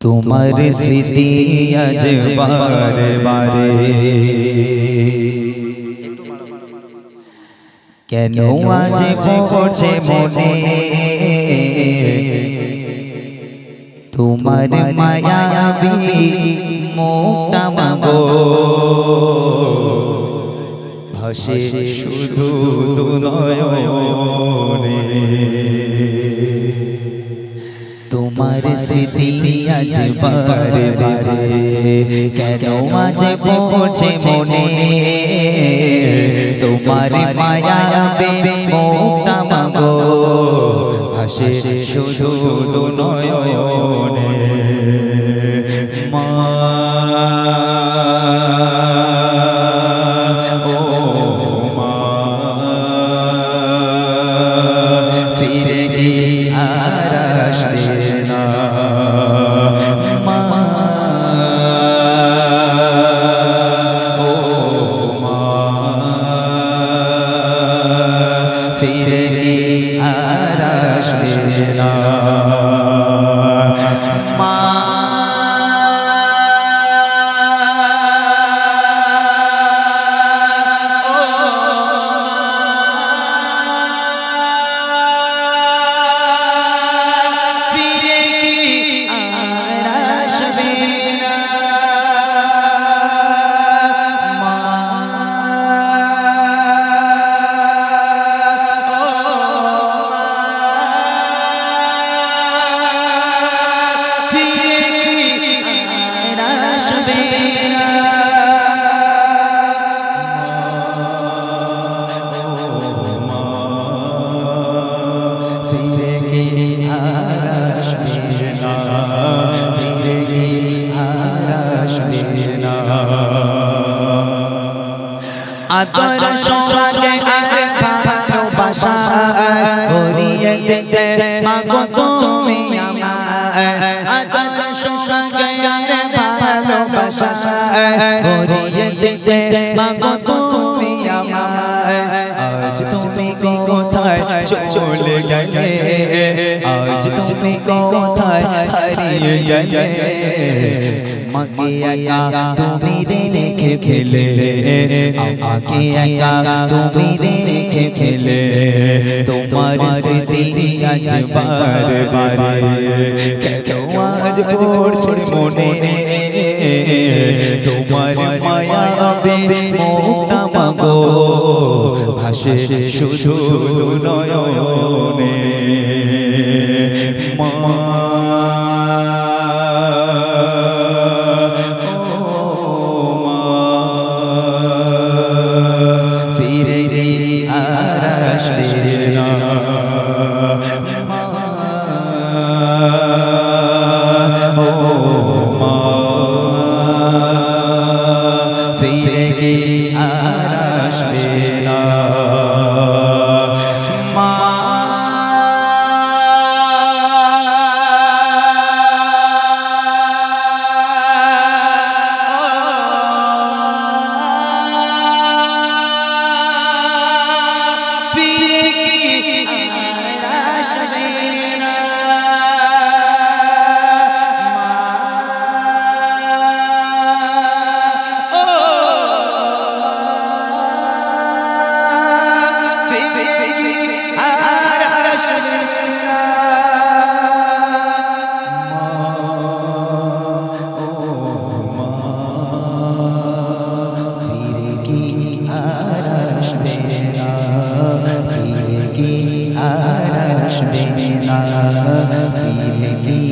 তোমার স্মৃতি আজ বারে বারে কেন আজ পড়ছে মনে তোমার মায়াবী মুখটা মাগো ভাসে শুধু দুনয়নে তোমার স্মৃতি আজ বারে বারে কেন আজ পড়ছে মনে তোমার মায়াবী মুখটা মাগো ভাসে শুধু দুনয়নে মা আদর সোহাগে আর ভালোবাসা ভরিয়ে দিতে মাগো তুমি আমায় আদর সোহাগে আর ভালোবাসা ভরিয়ে দিতে মাগো তুমি আমায় আজ তুমি কোথায় চলে গেলে আজ তুমি কোথায় হারিয়ে গেলে আমাকে একা তুমি দেখে খেলে আমাকে একা তুমি দেখে খেলে তোমার স্মৃতি আজ বারে বারে কেন আজ পড়ছে মনে তোমার মায়াবী মুখটা মাগো ভাসে শুধু নয়নে মা ফিরে কি